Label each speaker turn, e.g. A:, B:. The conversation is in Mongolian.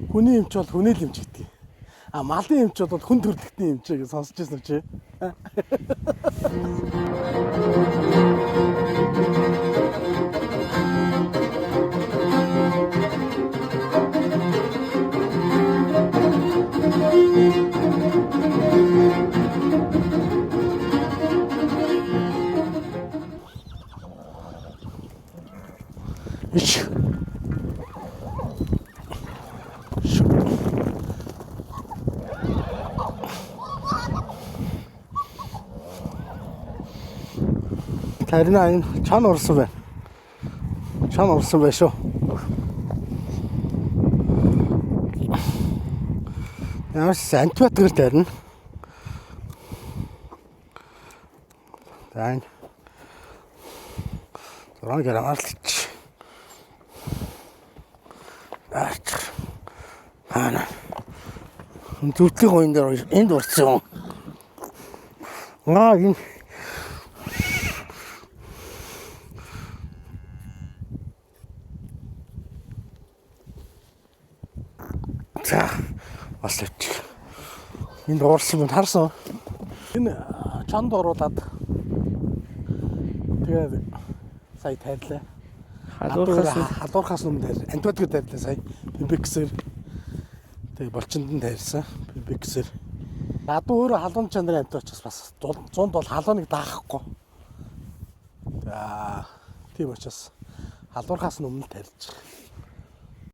A: Хүний эмч бол хүний л эмч гэдэг. А малын эмч бол хүн төрөлхтний эмч гэж сонсож байсан үү чи? Ич. Тарина энэ чан урсан байна. Чан урсан байх шүү. Ямарс антибиотик тарина. Tain. 6 грамм арлч. Арч. Хана. Зүтгэх уян дээр энд урсан. Энэ за бас л энд уурсан юм харсан. Энэ чанд оруулаад тэгээд сая тайлаа. Халуурхаас өмнө антибиотик тайлаа сая. Пимпексэр тэгээд болчинд нь тайлсан. Пимпексэр. Надад өөрөө халуун чанарын антибиотикс бас 100 бол халууныг даахгүй. За тийм учраас халуурхаас өмнө тайлж.